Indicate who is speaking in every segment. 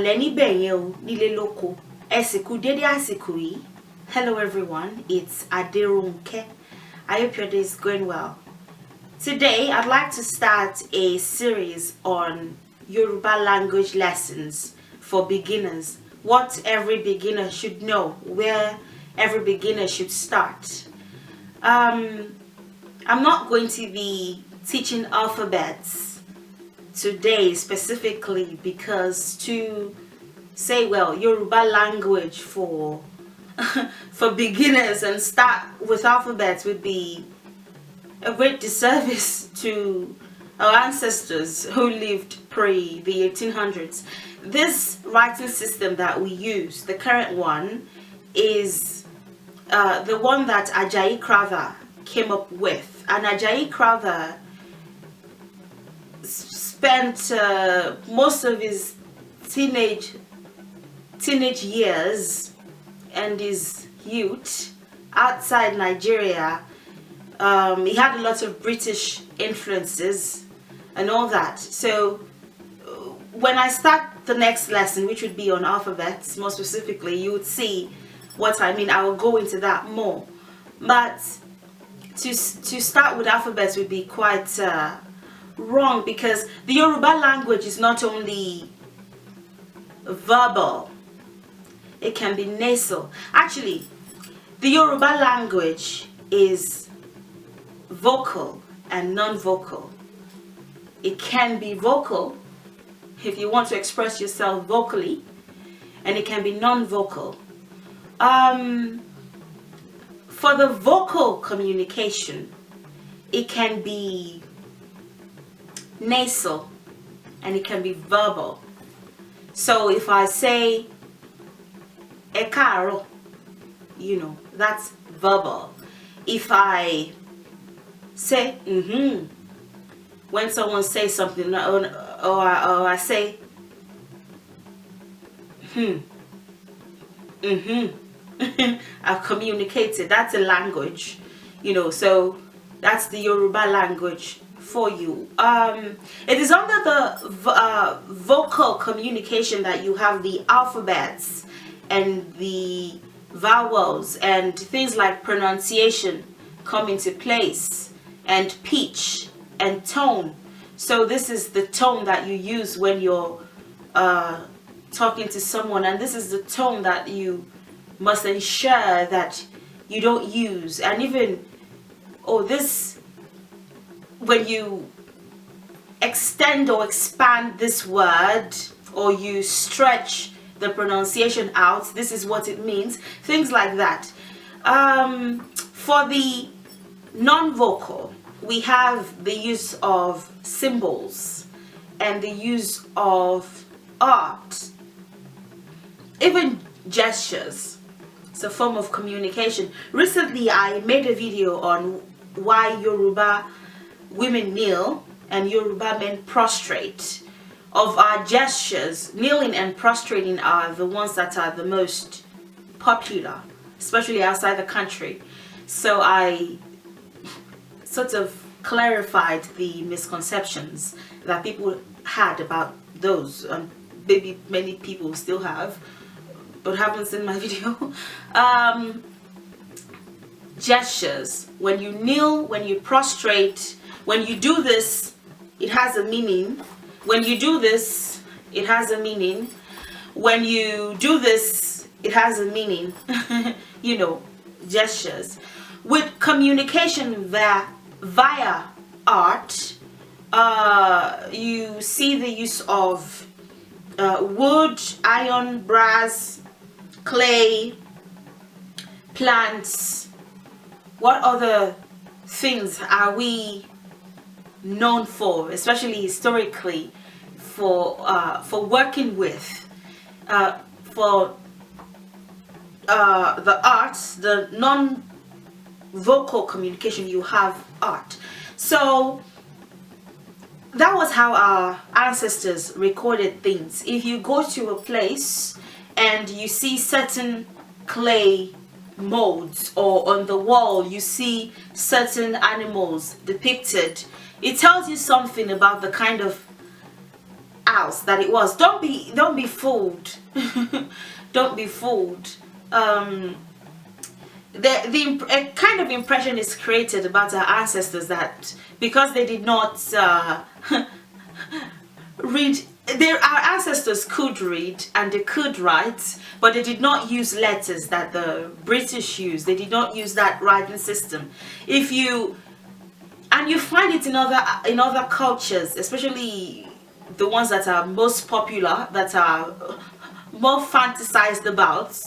Speaker 1: lẹ́ni bẹ̀yẹn o nílé lóko ẹ sì kú dédé àsìkò yìí. Hello everyone, it's Aderunke. I hope your day is going well. Today I'd like to start a series on Yoruba language lessons for beginners. What every beginner should know, where every beginner should start. I'm not going to be teaching alphabets today specifically because to say, well, Yoruba language for for beginners and start with alphabets would be a great disservice to our ancestors who lived pre the 1800s. This writing system that we use, the current one, is the one that Ajayi Crowther came up with. And Ajayi Crowther spent most of his teenage years and his youth outside Nigeria. He had a lot of British influences and all that. So when I start the next lesson, which would be on alphabets more specifically, you would see what I mean. I will go into that more. But to start with alphabets would be quite wrong, because the Yoruba language is not only verbal, it can be nasal. Actually, the Yoruba language is vocal and non-vocal. It can be vocal if you want to express yourself vocally, and it can be non-vocal. For the vocal communication, it can be nasal and it can be verbal. So if I say "e káàárọ̀," you know, that's verbal. If I say when someone says something, or I say I've communicated. That's a language, you know. So that's the Yoruba language for you. It is under the vocal communication that you have the alphabets and the vowels and things like pronunciation come into place, and pitch and tone. So this is the tone that you use when you're talking to someone, and this is the tone that you must ensure that you don't use. And even this, when you extend or expand this word, or you stretch the pronunciation out, this is what it means. Things like that. For the non-vocal, we have the use of symbols and the use of art, even gestures. It's a form of communication. Recently, I made a video on why Yoruba women kneel and Yoruba men prostrate. Of our gestures, kneeling and prostrating are the ones that are the most popular, especially outside the country. So I sort of clarified the misconceptions that people had about those. Maybe many people still have, but haven't seen my video. Gestures. When you kneel, when you prostrate, when you do this, it has a meaning. When you do this, it has a meaning. When you do this, it has a meaning. You know, gestures. With communication via art, you see the use of wood, iron, brass, clay, plants. What other things are we known for, especially historically, for working with? For the arts, the non-vocal communication, you have art. So that was how our ancestors recorded things. If you go to a place and you see certain clay molds, or on the wall you see certain animals depicted, it tells you something about the kind of else that it was. Don't be fooled. Don't be fooled. A kind of impression is created about our ancestors that because they did not read, our ancestors could read and they could write, but they did not use letters that the British used. They did not use that writing system. And you find it in other cultures, especially the ones that are most popular, that are more fantasized about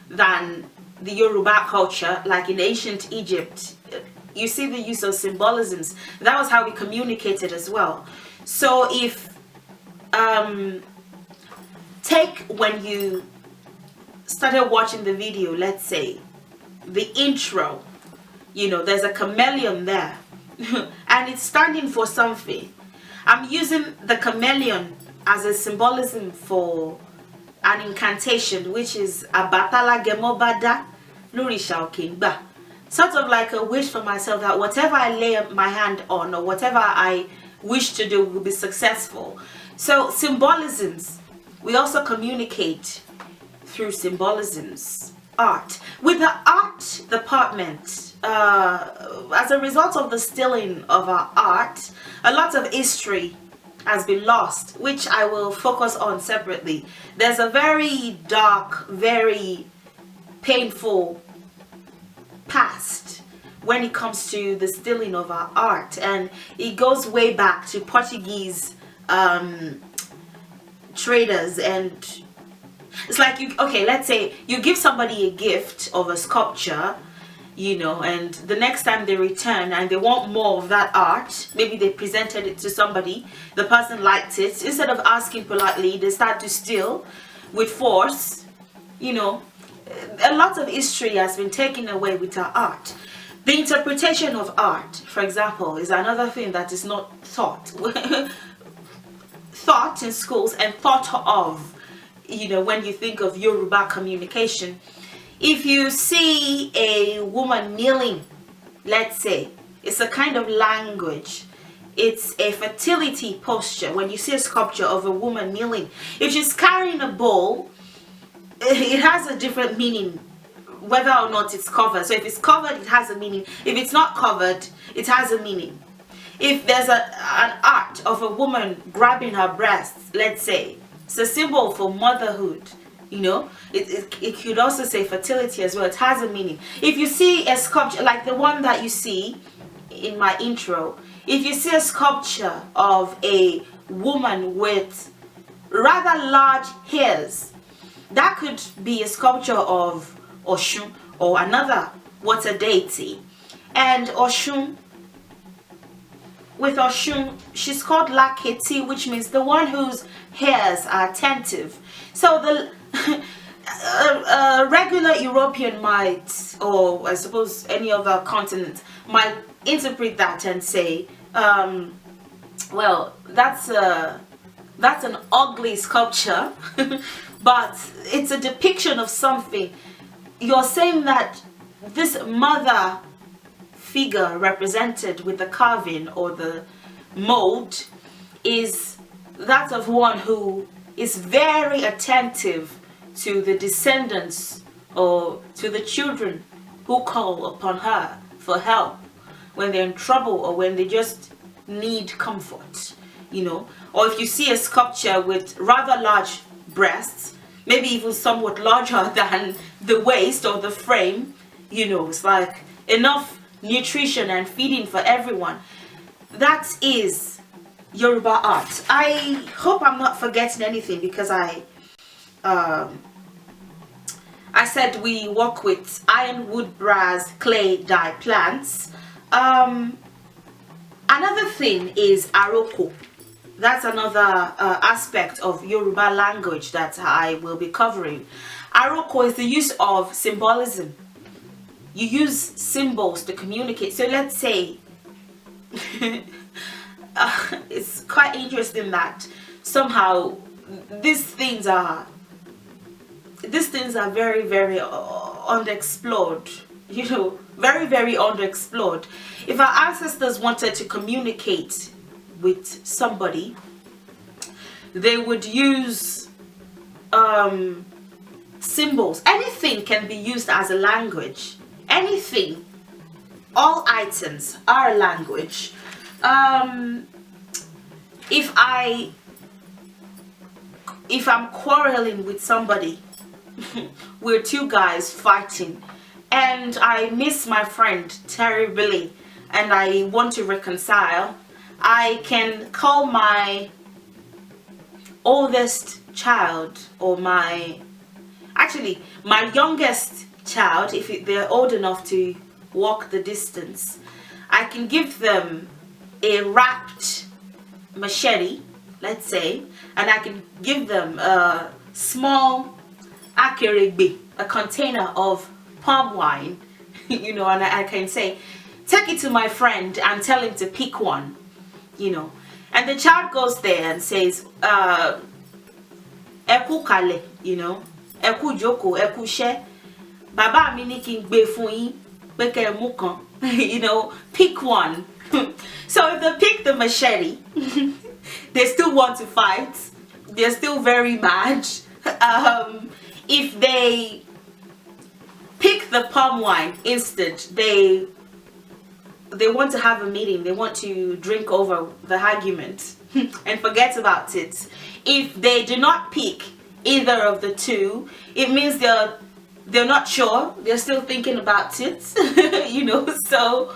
Speaker 1: than the Yoruba culture, like in ancient Egypt. You see the use of symbolisms. That was how we communicated as well. So if take when you started watching the video, let's say the intro, you know, there's a chameleon there and it's standing for something. I'm using the chameleon as a symbolism for an incantation, which is Abatala Gemobada Lurisha Okingba. Sort of like a wish for myself that whatever I lay my hand on or whatever I wish to do will be successful. So symbolisms, we also communicate through symbolisms. Art. With the art department, as a result of the stealing of our art, a lot of history has been lost, which I will focus on separately. There's a very dark, very painful past when it comes to the stealing of our art, and it goes way back to Portuguese traders. And it's like, let's say you give somebody a gift of a sculpture, you know, and the next time they return and they want more of that art, maybe they presented it to somebody, the person liked it, instead of asking politely, they start to steal with force. You know, a lot of history has been taken away with our art. The interpretation of art, for example, is another thing that is not taught in schools and thought of, you know, when you think of Yoruba communication. If you see a woman kneeling, let's say, it's a kind of language. It's a fertility posture. When you see a sculpture of a woman kneeling, if she's carrying a bowl, it has a different meaning whether or not it's covered. So if it's covered, it has a meaning. If it's not covered, it has a meaning. If there's an art of a woman grabbing her breasts, let's say, it's a symbol for motherhood. You know, it could also say fertility as well. It has a meaning. If you see a sculpture like the one that you see in my intro, if you see a sculpture of a woman with rather large hairs, that could be a sculpture of Oshun or another water deity. And Oshun, with Oshun, she's called Laketi, which means the one whose hairs are attentive. So the a regular European might, or I suppose any other continent, might interpret that and say, well, that's an ugly sculpture, but it's a depiction of something. You're saying that this mother figure represented with the carving or the mold is that of one who is very attentive to the descendants or to the children who call upon her for help when they're in trouble or when they just need comfort, you know. Or if you see a sculpture with rather large breasts, maybe even somewhat larger than the waist or the frame, you know, it's like enough nutrition and feeding for everyone. That is Yoruba art. I hope I'm not forgetting anything, because I said we work with iron, wood, brass, clay, dye, plants. Another thing is Àrokò. That's another aspect of Yoruba language that I will be covering. Àrokò is the use of symbolism. You use symbols to communicate. So let's say it's quite interesting that somehow these things are very, very unexplored, you know, very, very underexplored. If our ancestors wanted to communicate with somebody, they would use symbols. Anything can be used as a language. Anything, all items are a language. If I'm quarreling with somebody, we're two guys fighting, and I miss my friend terribly, and I want to reconcile, I can call my oldest child, or my youngest child, if they're old enough to walk the distance. I can give them a wrapped machete, let's say, and I can give them a small akerebe, a container of palm wine, you know, and I can say, take it to my friend and tell him to pick one, you know. And the child goes there and says, Eku kale, you know, Eku joko, Eku she, Baba mi ni ki n gbe fun yin, pe ke mu kan, you know, pick one. So if they pick the machete, they still want to fight. They're still very mad. If they pick the palm wine instead, they want to have a meeting. They want to drink over the argument and forget about it. If they do not pick either of the two, it means they're not sure. They're still thinking about it. You know. So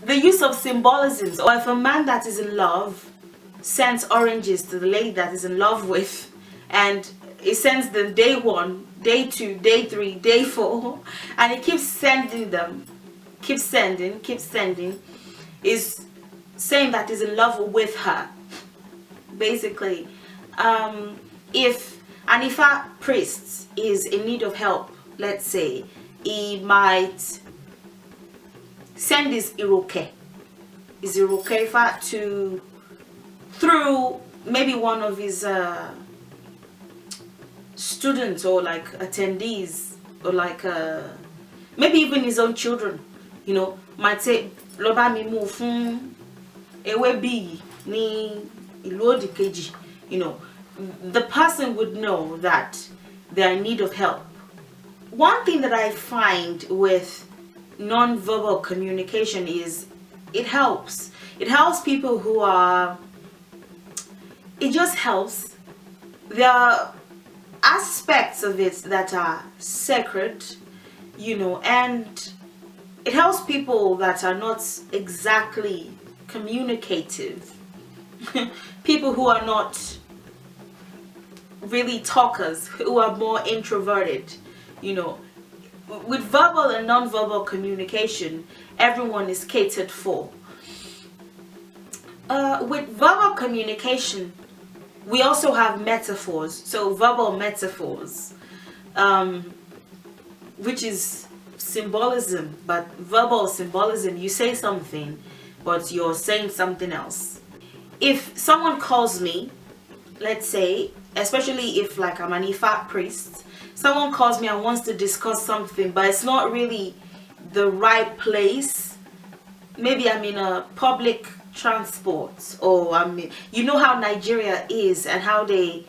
Speaker 1: the use of symbolisms, or if a man that is in love sends oranges to the lady that is in love with, and he sends them day 1, day 2, day 3, day 4, and he keeps sending them, keeps sending, is saying that he's in love with her, basically. If an Ifa priest is in need of help, let's say, he might send his Iroke Ifa through maybe one of his students, or like attendees, or like maybe even his own children, you know, might say, Loba mi mu fun ewe bi ni ilu odikeji, you know. The person would know that they're in need of help. One thing that I find with non-verbal communication is it helps people who are, it just helps. There are aspects of it that are sacred, you know, and it helps people that are not exactly communicative, people who are not really talkers, who are more introverted, you know. With verbal and non-verbal communication, everyone is catered for. With verbal communication, we also have metaphors, so verbal metaphors, which is symbolism, but verbal symbolism, you say something, but you're saying something else. If someone calls me, let's say, especially if like I'm an Ifa priest, someone calls me and wants to discuss something, but it's not really the right place. Maybe I'm in a public transport, or you know how Nigeria is, and how they,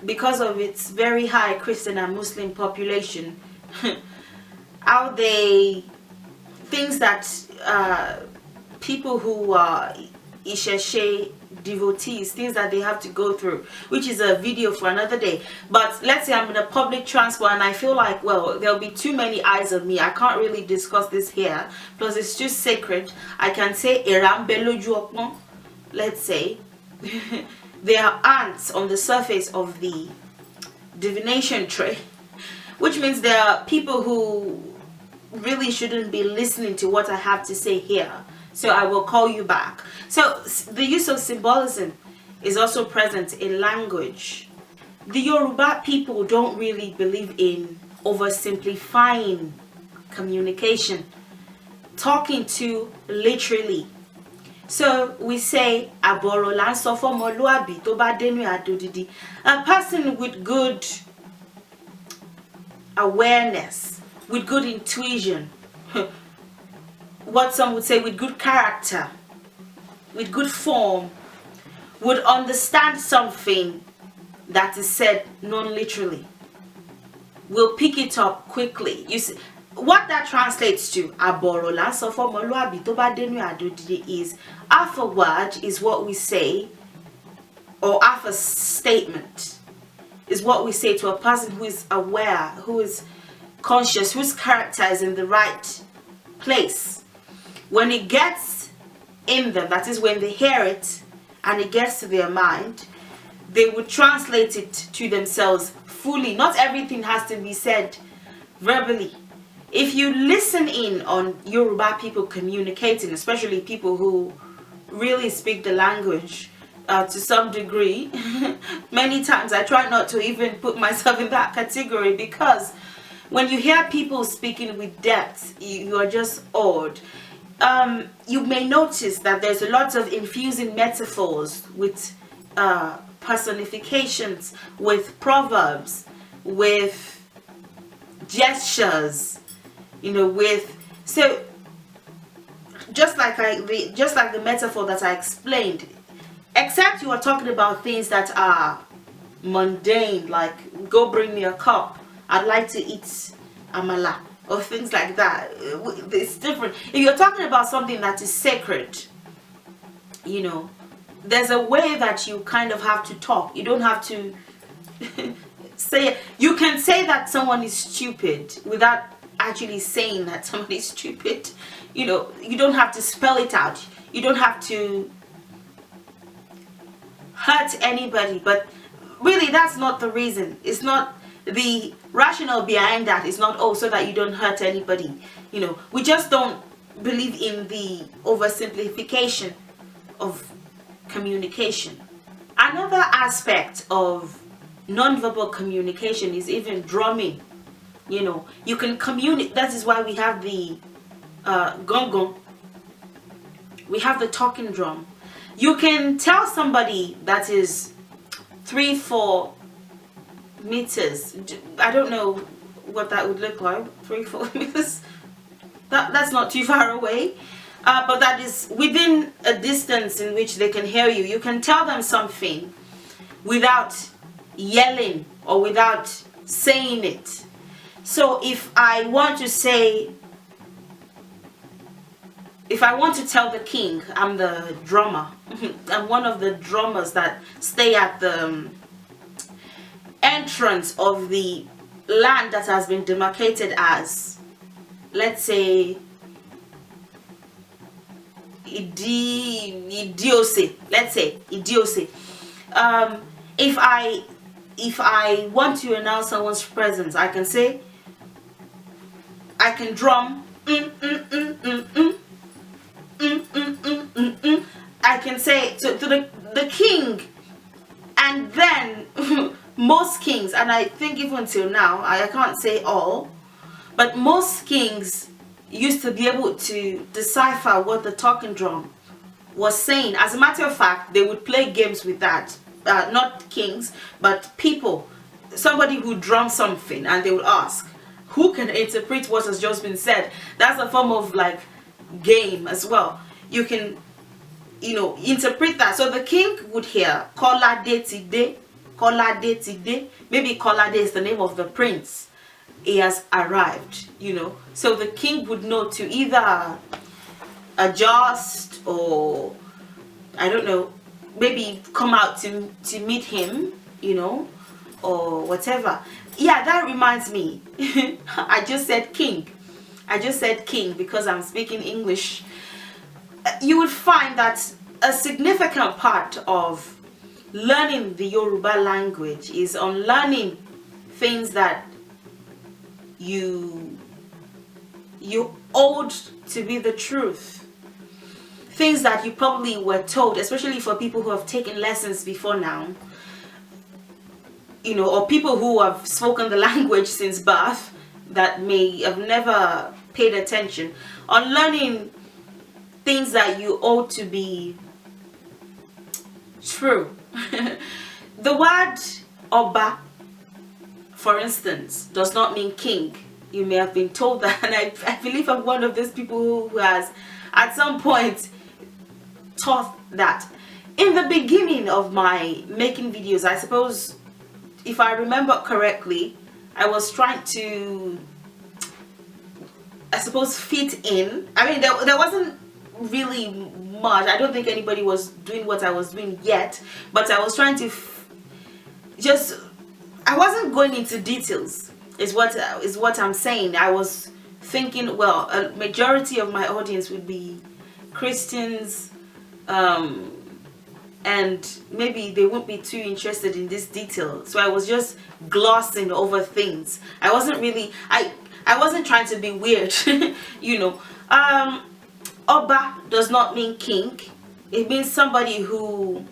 Speaker 1: because of its very high Christian and Muslim population, how they, things that people who are Isheshe devotees, things that they have to go through, which is a video for another day. But let's say I'm in a public transport and I feel like, well, there'll be too many eyes on me, I can't really discuss this here, plus it's too sacred. I can say let's say. There are ants on the surface of the divination tray, which means there are people who really shouldn't be listening to what I have to say here, so I will call you back. So the use of symbolism is also present in language. The Yoruba people don't really believe in oversimplifying communication, talking too literally. So we say, Aboro lan so fo moluabi to ba denu adodidi. A person with good awareness, with good intuition, what some would say with good character, with good form, would understand something that is said non-literally, will pick it up quickly. You see, what that translates to, aborola, so for moluabi to ba denu adodide, is half a word is what we say, or half a statement is what we say to a person who is aware, who is conscious, whose character is in the right place. When it gets in them, that is when they hear it and it gets to their mind, they would translate it to themselves fully. Not everything has to be said verbally. If you listen in on Yoruba people communicating, especially people who really speak the language to some degree, many times I try not to even put myself in that category, because when you hear people speaking with depth, you are just awed. You may notice that there's a lot of infusing metaphors with personifications, with proverbs, with gestures, with, so just like the metaphor that I explained, except you are talking about things that are mundane, like go bring me a cup, I'd like to eat amala, or things like that. It's different. If you're talking about something that is sacred, there's a way that you kind of have to talk. You don't have to say, you can say that someone is stupid without actually saying that someone is stupid. You don't have to spell it out. You don't have to hurt anybody, but really that's not the reason. It's not the rationale behind that. It's not, oh, so that you don't hurt anybody. We just don't believe in the oversimplification of communication. Another aspect of non-verbal communication is even drumming. You can communicate. That is why we have the gong gong. We have the talking drum. You can tell somebody that is 3-4 meters. I don't know what that would look like. 3-4 meters. That's not too far away. But that is within a distance in which they can hear you. You can tell them something without yelling or without saying it. So if I want to tell the king, I'm the drummer. I'm one of the drummers that stay at the entrance of the land that has been demarcated as, let's say, Idiose. Let's say Idiose. If I want to announce someone's presence, I can drum. I can say to the king, and then most kings, and I think even till now, I can't say all, but most kings used to be able to decipher what the talking drum was saying. As a matter of fact, they would play games with that. Not kings, but people. Somebody who drums something, and they would ask, who can interpret what has just been said? That's a form of like game as well. You can, interpret that. So the king would hear Kolade Tide, Kolade Tide. Maybe Kolade is the name of the prince. He has arrived, So the king would know to either adjust or, I don't know, maybe come out to meet him, or whatever. Yeah, that reminds me. I just said king. I just said king because I'm speaking English. You would find that a significant part of learning the Yoruba language is unlearning things that you owed to be the truth. Things that you probably were told, especially for people who have taken lessons before now, or people who have spoken the language since birth that may have never paid attention. On learning things that you ought to be true. The word Oba, for instance, does not mean king. You may have been told that, and I believe I'm one of those people who has at some point taught that. in the beginning of my making videos, I suppose, if I remember correctly, I was trying to, I suppose, fit in. I mean, there wasn't really much. I don't think anybody was doing what I was doing yet, but I was trying to I wasn't going into details, is what I'm saying. I was thinking, well, a majority of my audience would be Christians, and maybe they won't be too interested in this detail, so I was just glossing over things. I wasn't really, I wasn't trying to be weird. You know, Oba does not mean king. It means somebody who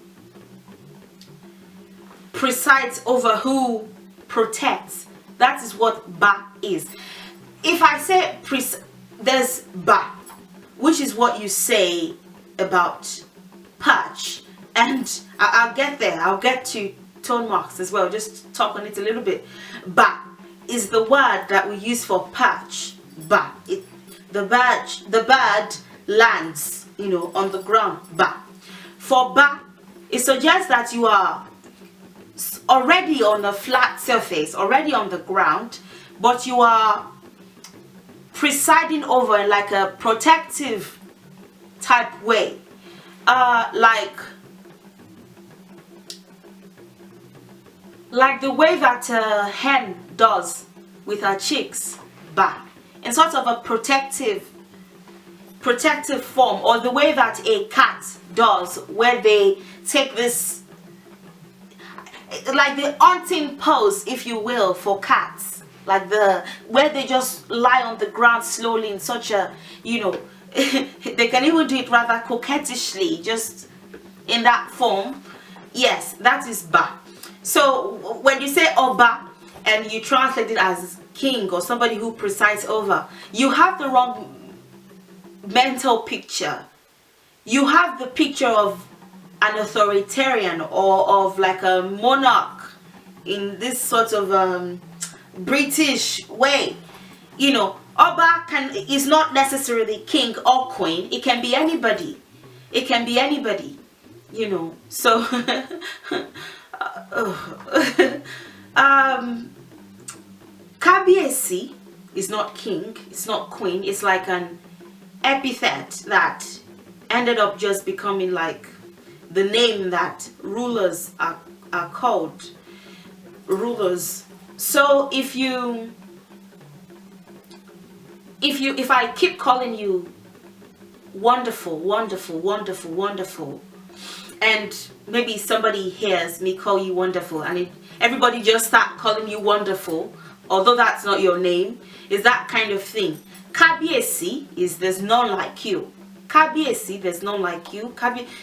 Speaker 1: presides over, who protects. That is what Ba is. If I say there's Ba, which is what you say about perch, and I'll get there. I'll get to tone marks as well. Just talk on it a little bit. Ba is the word that we use for perch. Ba. The bird lands, you know, on the ground. Ba. For Ba, it suggests that you are already on a flat surface, already on the ground, but you are presiding over like a protective type way, like the way that a hen does with her chicks, Ba, in sort of a protective form, or the way that a cat does, where they take this, like the hunting pose, if you will, for cats, like where they just lie on the ground slowly in such a, you know, they can even do it rather coquettishly, just in that form. Yes, that is Ba. So when you say Oba and you translate it as king or somebody who presides over, you have the wrong mental picture. You have the picture of an authoritarian, or of like a monarch in this sort of British way. You know, Oba is not necessarily king or queen. It can be anybody. It can be anybody, you know. So Kabiesi is not king, it's not queen. It's like an epithet that ended up just becoming like the name that rulers are called rulers. So if I keep calling you wonderful, wonderful, wonderful, wonderful, and maybe somebody hears me call you wonderful, and everybody just start calling you wonderful, although that's not your name, is that kind of thing. Kabiesi is there's none like you. Kabiesi, there's none like you.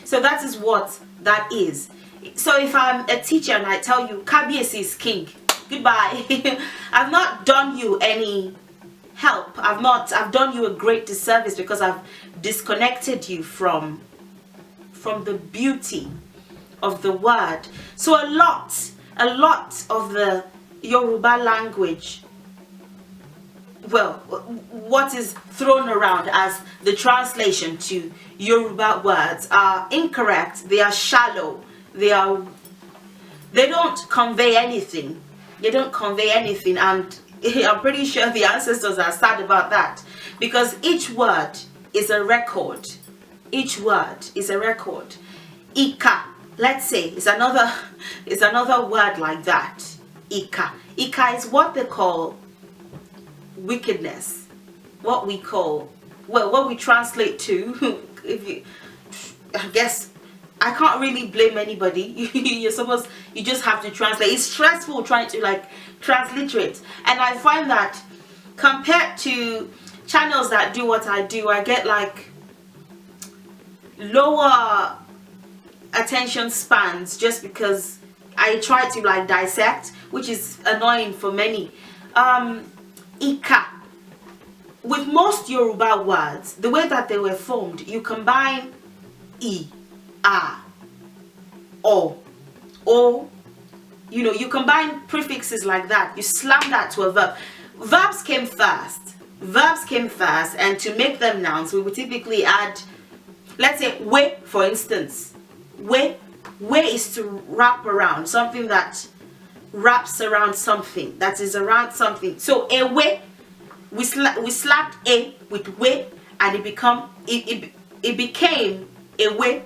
Speaker 1: So that is what that is. So if I'm a teacher and I tell you Kabiesi is king, goodbye. I've not done you any help. I've done you a great disservice, because I've disconnected you from the beauty of the word. So a lot of the Yoruba language, well, what is thrown around as the translation to Yoruba words, are incorrect. They are shallow. They don't convey anything. They don't convey anything, and I'm pretty sure the ancestors are sad about that, because each word is a record. Each word is a record. Ika, let's say, is another word like that. Ika. Ika is what they call wickedness. What we translate to, I guess I can't really blame anybody. You just have to translate. It's stressful trying to like transliterate, and I find that compared to channels that do what I do, I get like lower attention spans, just because I try to like dissect, which is annoying for many. Ika, with most Yoruba words, the way that they were formed, you combine I, A, O, you know, you combine prefixes like that, you slam that to a verb. Verbs came first, and to make them nouns, we would typically add, let's say, we, for instance. way is to wrap around, something that wraps around something, that is around something. So a way, we slapped a with way, and it became a way,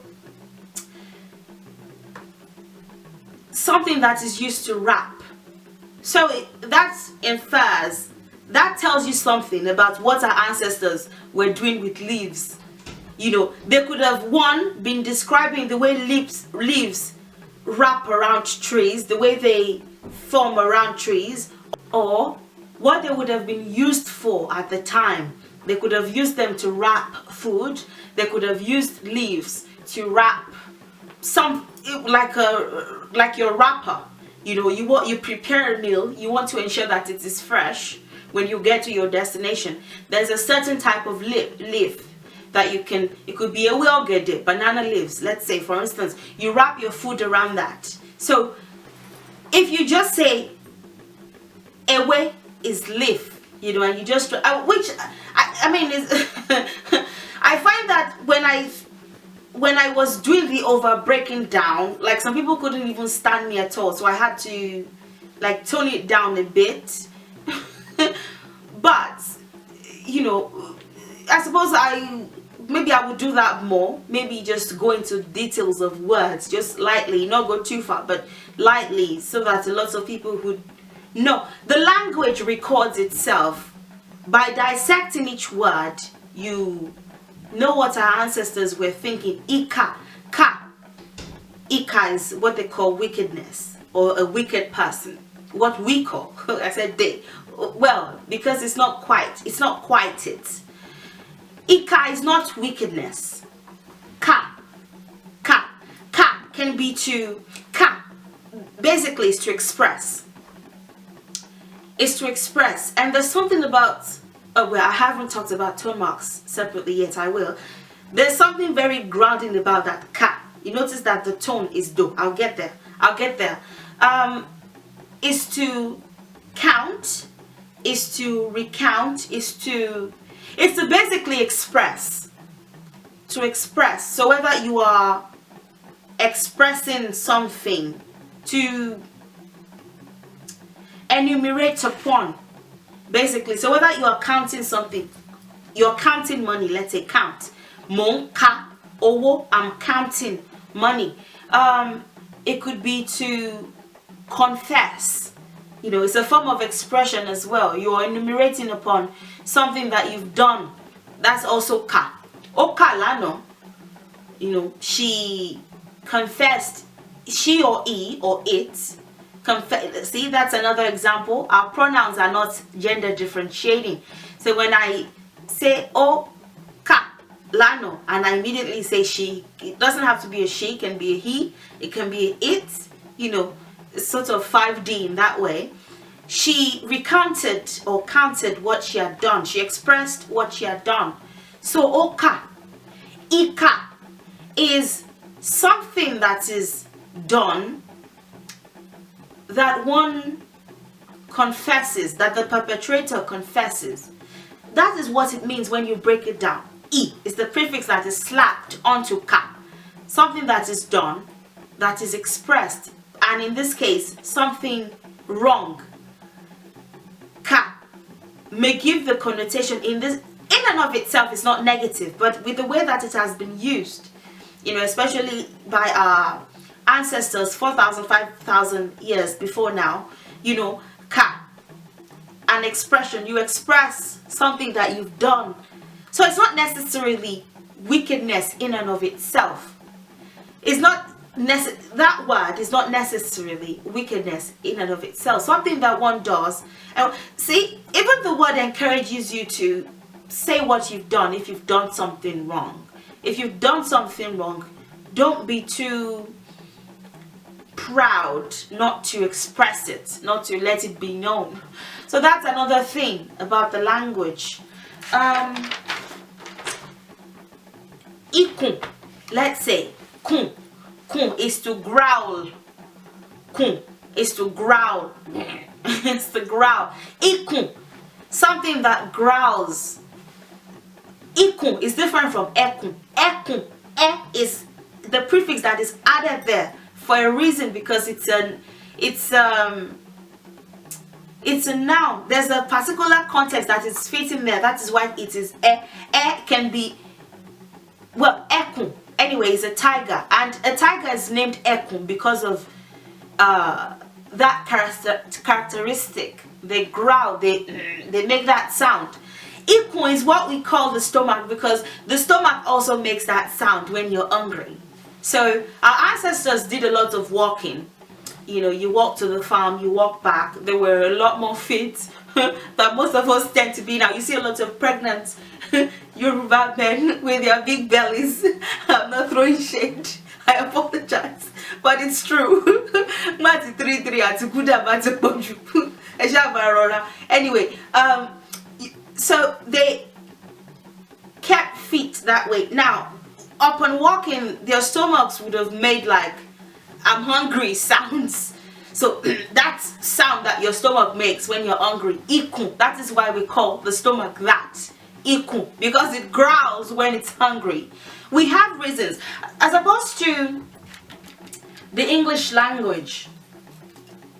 Speaker 1: something that is used to wrap. So that infers, that tells you something about what our ancestors were doing with leaves. You know, they could have, one, been describing the way leaves wrap around trees, the way they form around trees, or what they would have been used for at the time. They could have used them to wrap food. They could have used leaves to wrap some, like your wrapper. You know, you prepare a meal, you want to ensure that it is fresh when you get to your destination. There's a certain type of leaf that you can, it could be a wiogede, banana leaves, let's say, for instance. You wrap your food around that. So if you just say ewe is leaf, you know, and you just, which I mean is I find that when I was doing the over breaking down, like, some people couldn't even stand me at all, so I had to like tone it down a bit. But you know, I suppose maybe I would do that more. Maybe just go into details of words, just lightly, not go too far, but lightly, so that a lot of people would know. The language records itself. By dissecting each word, you know what our ancestors were thinking. Ika is what they call wickedness, or a wicked person. What we call, I said they, well, because it's not quite it. Ika is not wickedness. Ka can be to, ka basically is to express. It's to express. And there's something about, oh well, I haven't talked about tone marks separately yet, I will. There's something very grounding about that ka. You notice that the tone is do. I'll get there. Is to count, is to recount, is to basically express. To express. So whether you are expressing something, to enumerate upon, basically. So whether you are counting something, you're counting money, let's say count. Mon ka owo, I'm counting money. It could be to confess. You know, it's a form of expression as well. You're enumerating upon something that you've done. That's also ka. Okalano, you know, she confessed, she or he or it. See, that's another example. Our pronouns are not gender differentiating. So when I say o ka lano and I immediately say she, it doesn't have to be a she, it can be a he, it can be a it, you know, it's sort of 5D in that way. She recounted or counted what she had done. She expressed what she had done. So oka, ika is something that is done, that one confesses, that the perpetrator confesses. That is what it means when you break it down. I is the prefix that is slapped onto ka. Something that is done, that is expressed, and in this case, something wrong. Ka may give the connotation in and of itself is not negative, but with the way that it has been used, you know, especially by our ancestors 4,000, 5,000 years before now, you know, ka, an expression, you express something that you've done. So it's not necessarily wickedness in and of itself. It's not that word is not necessarily wickedness in and of itself. Something that one does. And see, even the word encourages you to say what you've done if you've done something wrong. If you've done something wrong, don't be too proud not to express it, not to let it be known. So that's another thing about the language. Ikun, let's say, kun is to growl. Kun is to growl. It's to growl. Ikun, something that growls. Ikun is different from ekun. Ekun, is the prefix that is added there for a reason, because it's a noun. There's a particular context that is fitting there. That is why it is e. E can be, well, ekun. Anyway, it's a tiger, and a tiger is named ekun because of that characteristic. They growl, they make that sound. Ikun is what we call the stomach, because the stomach also makes that sound when you're hungry. So our ancestors did a lot of walking. You know, you walk to the farm, you walk back. They were a lot more fit than most of us tend to be now. You see a lot of pregnant Yoruba men with their big bellies. I'm not throwing shade, I apologize, but it's true. Anyway, so they kept fit that way. Now, upon walking, their stomachs would have made like "I'm hungry" sounds. So that sound that your stomach makes when you're hungry, ikun. That is why we call the stomach that, ikun, because it growls when it's hungry. We have reasons, as opposed to the English language,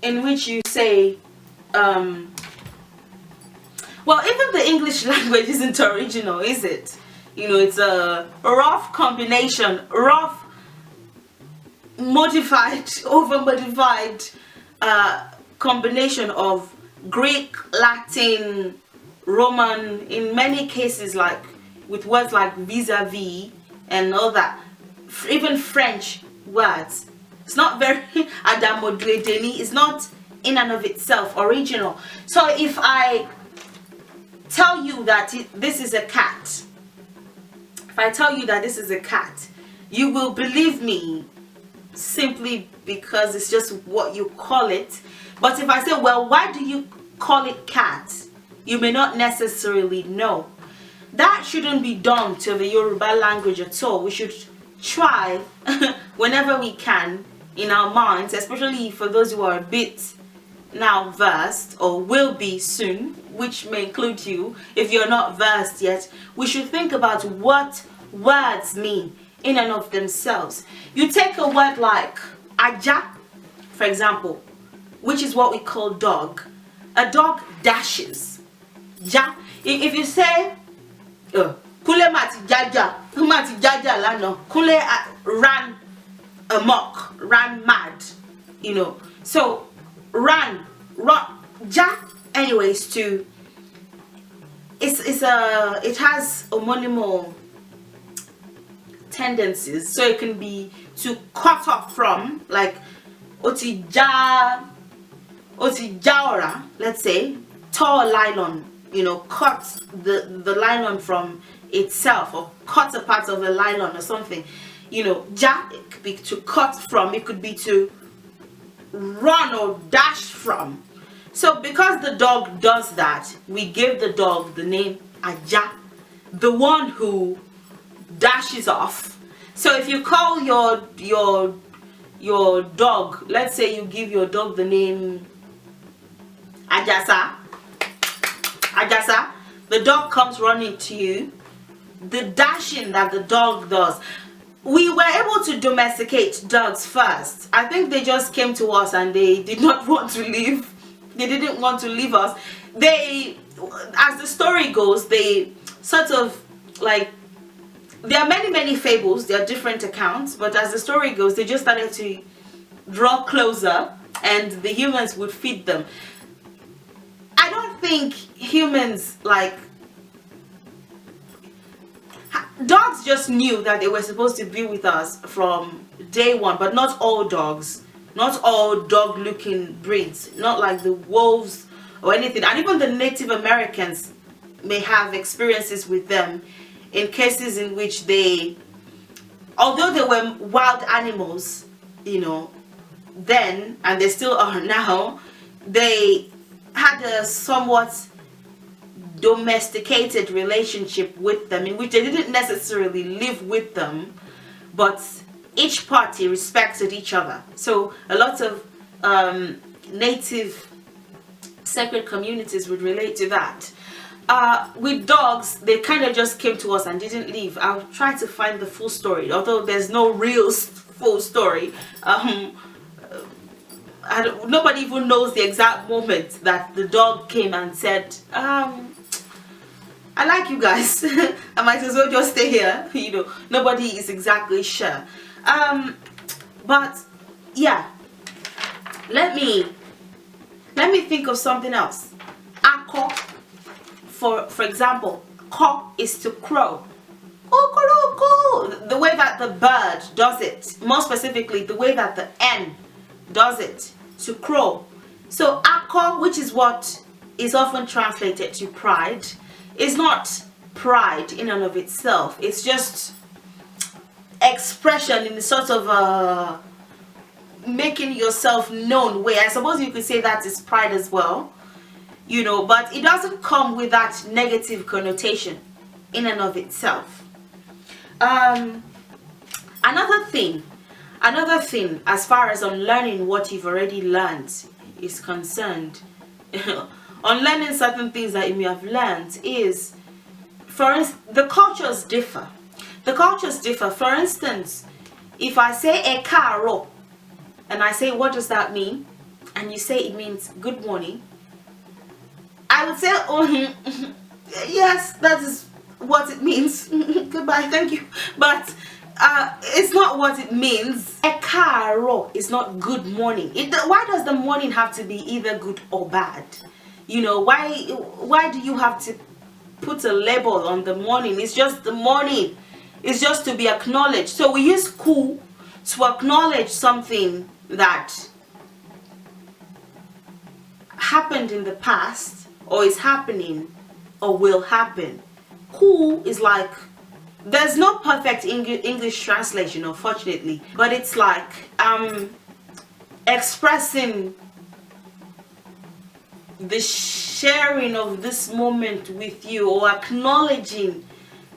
Speaker 1: in which you say, well, even the English language isn't original, is it? You know, it's a rough combination, rough, modified, over modified combination of Greek, Latin, Roman, in many cases, like with words like vis-a-vis and all that, even French words. It's not very adamodredeni, it's not in and of itself original. So if I tell you that this is a cat, if I tell you that this is a cat, you will believe me simply because it's just what you call it. But if I say, well, why do you call it cat, you may not necessarily know. That shouldn't be done to the Yoruba language at all. We should try whenever we can in our minds, especially for those who are a bit now versed or will be soon, which may include you. If you're not versed yet, we should think about what words mean in and of themselves. You take a word like aja, for example, which is what we call dog. A dog dashes. Ja. If you say kule mati jaja lano, kule ran amok, ran mad, you know. So run, ja, anyways, to it has homonymal tendencies, so it can be to cut off from, like otijaora, let's say, tore nylon, you know, cut the nylon from itself, or cut a part of the nylon or something, you know. Ja, it could be to cut from, it could be to run or dash from. So because the dog does that, we give the dog the name Aja, the one who dashes off. So if you call your dog, let's say you give your dog the name Ajasa, the dog comes running to you. The dashing that the dog does, we were able to domesticate dogs first. I think they just came to us and they did not want to leave. They didn't want to leave us. They, as the story goes, they sort of like, there are many fables, there are different accounts, but as the story goes, they just started to draw closer and the humans would feed them. I don't think humans, like, dogs just knew that they were supposed to be with us from day one, but not all dogs, not all dog-looking breeds, not like the wolves or anything. And even the Native Americans may have experiences with them in cases in which they, although they were wild animals, you know, then, and they still are now, they had a somewhat domesticated relationship with them, in which they didn't necessarily live with them, but each party respected each other. So a lot of native sacred communities would relate to that. with dogs, they kind of just came to us and didn't leave. I'll try to find the full story, although there's no real full story. Nobody even knows the exact moment that the dog came and said, I like you guys. I might as well just stay here. You know, nobody is exactly sure. But yeah, let me think of something else. Ako, for example, ko is to crow. The way that the bird does it, more specifically the way that the N does it, to crow. So ako, which is what is often translated to pride, is not pride in and of itself. It's just expression in the sort of making yourself known way. I suppose you could say that is pride as well, you know, but it doesn't come with that negative connotation in and of itself. Another thing as far as unlearning what you've already learned is concerned, unlearning certain things that you may have learned is, for instance, the cultures differ. For instance, if I say ekaro and I say, what does that mean? And you say it means good morning, I would say, oh, yes, that is what it means. Goodbye, thank you. But it's not what it means. Ekaro is not good morning. Why does the morning have to be either good or bad? You know, why do you have to put a label on the morning? It's just the morning. It's just to be acknowledged. So we use ku to acknowledge something that happened in the past, or is happening, or will happen. Ku is like, there's no perfect English translation, unfortunately, but it's like expressing the sharing of this moment with you, or acknowledging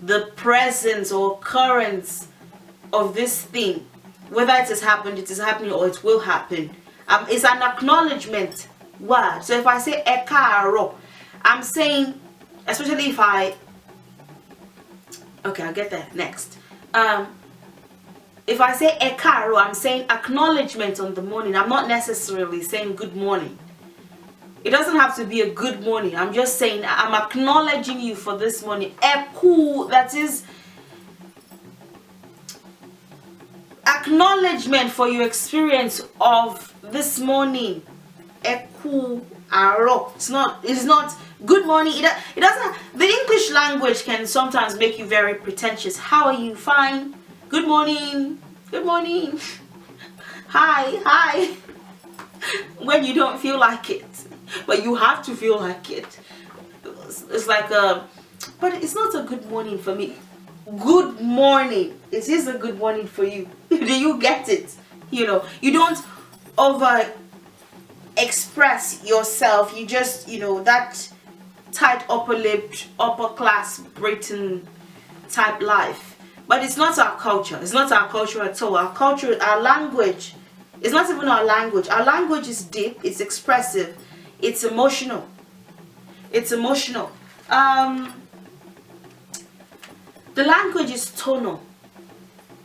Speaker 1: the presence or occurrence of this thing, whether it has happened, it is happening, or it will happen. It's an acknowledgement word. So if I say ekaro, I'm saying, especially if I'll get there next. If I say ekaro, I'm saying acknowledgement on the morning. I'm not necessarily saying good morning. It doesn't have to be a good morning. I'm just saying I'm acknowledging you for this morning. Eku, that is acknowledgement for your experience of this morning. Eku aro. It's not good morning. It doesn't. The English language can sometimes make you very pretentious. How are you? Fine. Good morning. Good morning. Hi. When you don't feel like it, but you have to feel like it. It's like but it's not a good morning for me. Good morning. It is a good morning for you. Do you get it? You know, you don't over express yourself. You just, you know, that tight upper-lipped, upper-class Britain type life. But it's not our culture. It's not our culture at all. Our culture, our language, it's not even our language. Our language is deep, it's expressive, it's emotional. It's emotional. The language is tonal.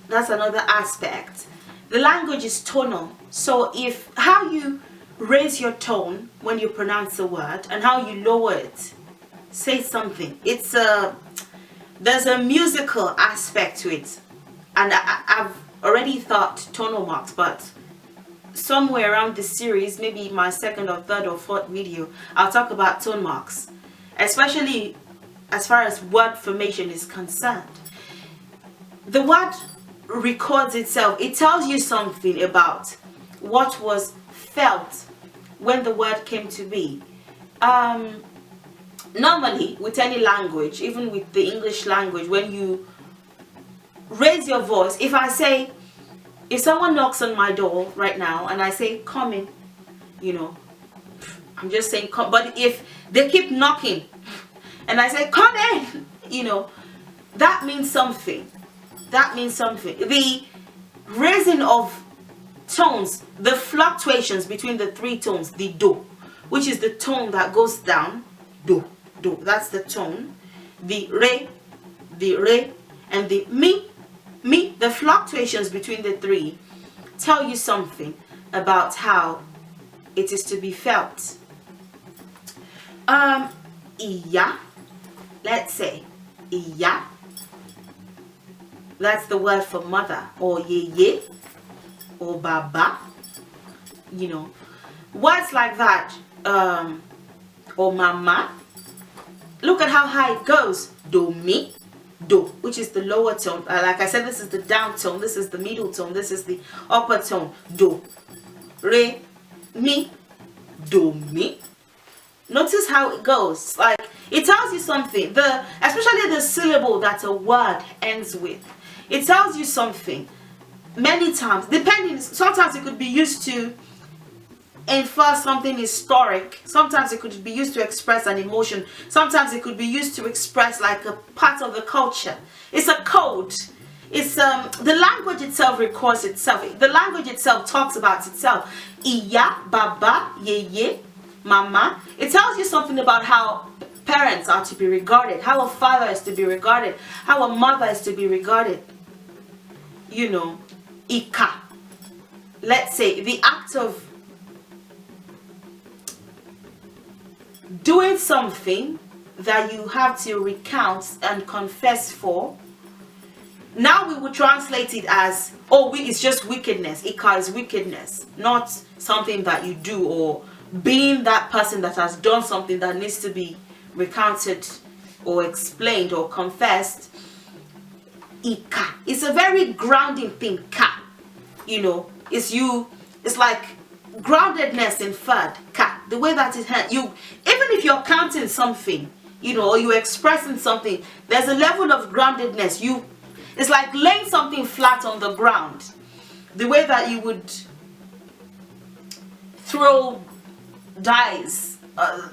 Speaker 1: That's another aspect. The language is tonal. So if how you raise your tone when you pronounce a word and how you lower it, say something. It's there's a musical aspect to it, and I've already thought tonal marks, but somewhere around this series, maybe my second or third or fourth video, I'll talk about tone marks, especially as far as word formation is concerned. The word records itself. It tells you something about what was felt when the word came to be. Normally, with any language, even with the English language, when you raise your voice, if someone knocks on my door right now and I say, come in, you know, I'm just saying come. But if they keep knocking and I say, come in, you know, that means something. That means something. The raising of tones, the fluctuations between the three tones, the do, which is the tone that goes down, do, do. That's the tone. The re, and the mi. The fluctuations between the three tell you something about how it is to be felt. Iya, let's say iya. That's the word for mother, or ye, or baba. You know, words like that. Or mama. Look at how high it goes. Do, mi, do, which is the lower tone. Like I said, this is the down tone, this is the middle tone, this is the upper tone. Do, re, mi, do, mi. Notice how it goes. Like, it tells you something. Especially the syllable that a word ends with. It tells you something. Many times, depending, sometimes it could be used to infer something historic. Sometimes it could be used to express an emotion. Sometimes it could be used to express like a part of the culture. It's a code. It's the language itself records itself. The language itself talks about itself. Iya, baba, ye, mama. It tells you something about how parents are to be regarded, how a father is to be regarded, how a mother is to be regarded. You know, ika. Let's say the act of doing something that you have to recount and confess for. Now we would translate it as, oh, it's just wickedness. Ika is wickedness, not something that you do, or being that person that has done something that needs to be recounted or explained or confessed. Ika. It's a very grounding thing. Ka. You know, it's like groundedness inferred. Ka. The way that it had you, even if you're counting something, you know, or you're expressing something, there's a level of groundedness. It's like laying something flat on the ground. The way that you would throw dice,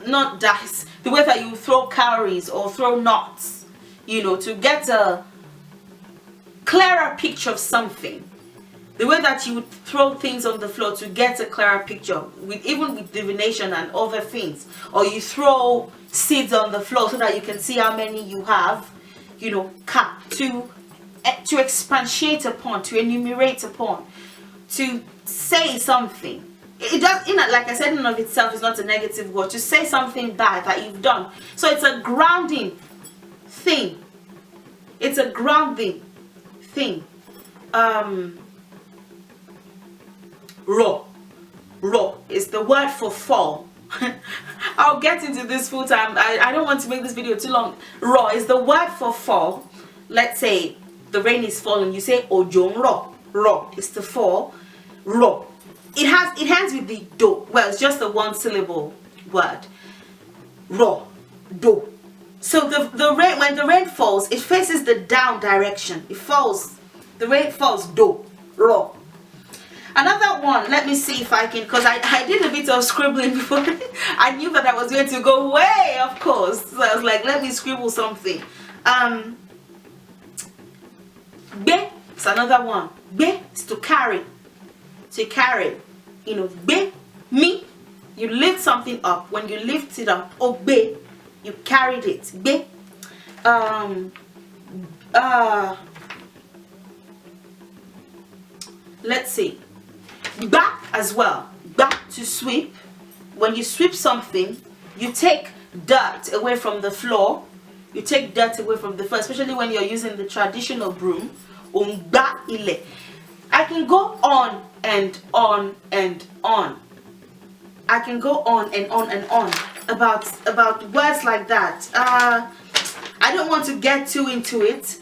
Speaker 1: not dice, the way that you throw calories or throw knots, you know, to get a clearer picture of something. The way that you would throw things on the floor to get a clearer picture, even with divination and other things. Or you throw seeds on the floor so that you can see how many you have. You know, to expatiate upon, to enumerate upon, to say something. It does, you know, like I said, in and of itself is not a negative word. To say something bad that you've done. So it's a grounding thing. It's a grounding thing. Raw is the word for fall. I'll get into this full time. I don't want to make this video too long. Raw is the word for fall. Let's say the rain is falling. You say ojong ro. Raw is to fall. Raw. It ends with the do. Well, it's just a one syllable word. Raw. Do. So the rain, when the rain falls, it faces the down direction. It falls. The rain falls. Do. Raw. Another one, let me see if I can, because I did a bit of scribbling before. I knew that I was going to go way, of course. So I was like, let me scribble something. Be is another one. Be is to carry. To carry. You know, be, me, you lift something up. When you lift it up, obey, you carried it. Be. Let's see. Back as well. Back to sweep. When you sweep something, you take dirt away from the floor. You take dirt away from the floor, especially when you're using the traditional broom. I can go on and on and on. I can go on and on and on about words like that. I don't want to get too into it.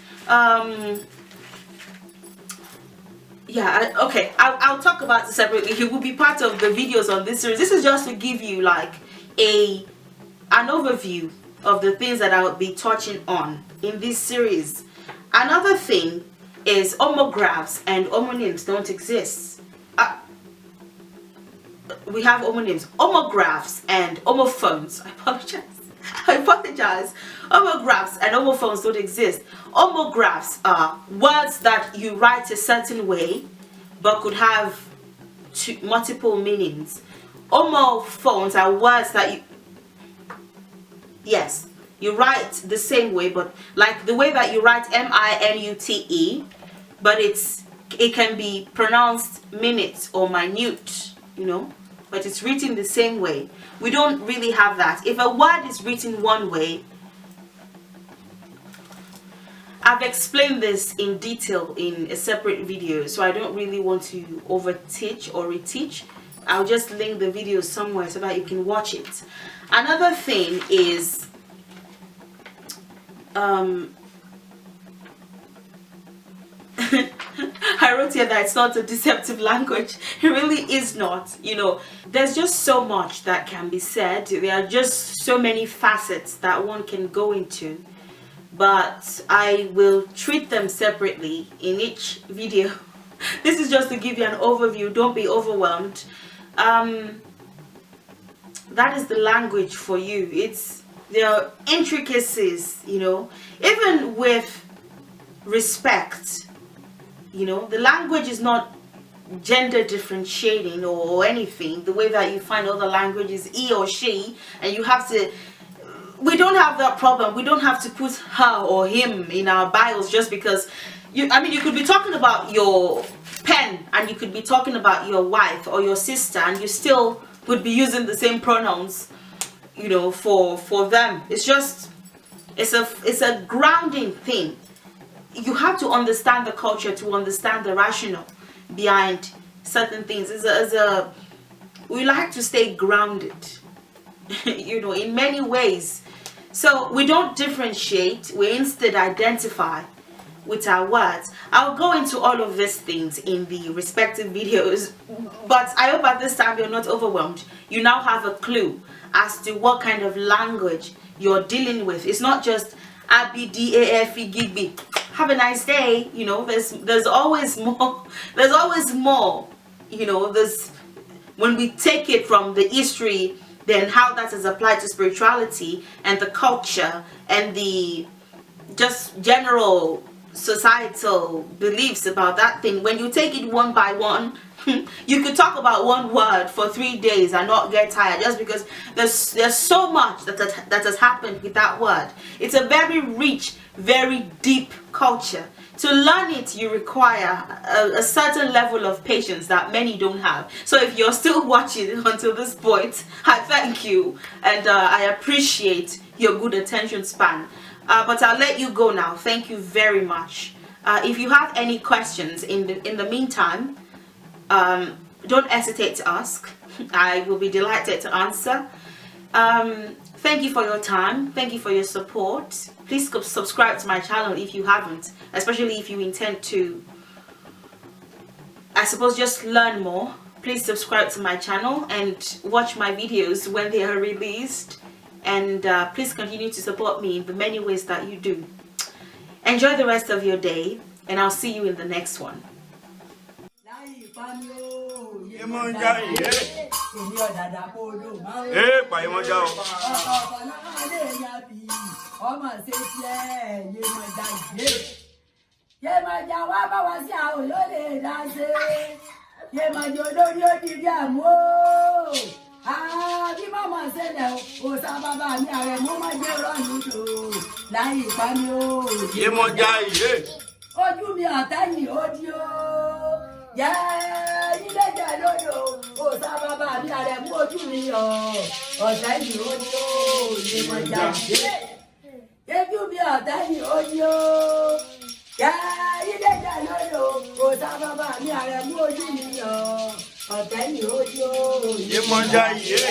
Speaker 1: Yeah, okay, I'll talk about it separately. It will be part of the videos on this series. This is just to give you like an overview of the things that I will be touching on in this series. Another thing is homographs and homonyms don't exist. We have homonyms, homographs and homophones. I apologize. Homographs and homophones don't exist. Homographs are words that you write a certain way but could have multiple meanings. Homophones are words that You write the same way, but like the way that you write minute, but it can be pronounced minute or minute, you know, but it's written the same way. We don't really have that. If a word is written one way, I've explained this in detail in a separate video, so I don't really want to over teach or reteach. I'll just link the video somewhere so that you can watch it. Another thing is I wrote here that it's not a deceptive language. It really is not. You know, there's just so much that can be said. There are just so many facets that one can go into, but I will treat them separately in each video. This is just to give you an overview. Don't be overwhelmed. That is the language for you. There are intricacies, you know, even with respect. You know, the language is not gender differentiating or anything, the way that you find other languages, he or she, and you have to, we don't have that problem. We don't have to put her or him in our bios just because you could be talking about your pen and you could be talking about your wife or your sister, and you still would be using the same pronouns, you know, for them. It's a grounding thing. You have to understand the culture to understand the rationale behind certain things. We like to stay grounded, you know, in many ways. So we don't differentiate, we instead identify with our words. I'll go into all of these things in the respective videos, but I hope at this time you're not overwhelmed. You now have a clue as to what kind of language you're dealing with. It's not just ABDAFE GIGB. Have a nice day. You know, there's always more. There's always more. You know, when we take it from the history, then how that is applied to spirituality and the culture and the just general societal beliefs about that thing. When you take it one by one, you could talk about one word for 3 days and not get tired, just because there's so much that has happened with that word. It's a very rich, very deep culture. To learn it, you require a certain level of patience that many don't have. So if you're still watching until this point, I thank you, and I appreciate your good attention span. But I'll let you go now. Thank you very much. If you have any questions in the meantime, don't hesitate to ask. I will be delighted to answer. Thank you for your time. Thank you for your support. Please subscribe to my channel if you haven't, especially if you intend to, I suppose, just learn more. Please subscribe to my channel and watch my videos when they are released. And please continue to support me in the many ways that you do. Enjoy the rest of your day, and I'll see you in the next one.
Speaker 2: Bí màmá ṣẹlẹ̀ o sá bàbá mi ààrẹ mo máa jẹ́ rọ́ọ̀nù láyé ìpamí o. Yé mọ já iye. Ojú mi àtẹ̀yìn ó di o. Jẹ́ ilé jẹ́ lódò o sá bàbá mi ààrẹ mú ojú mi yọ. Ọ̀tẹ̀yìn ó di o. Yé mọ já iye. Ojú mi àtẹ̀yìn ó di o. Jẹ́ ilé jẹ́ lódò o sá bàbá mi ààrẹ mú ojú mi yọ. Ọ̀tẹ̀yìn ó di o. Yé mọ já iye.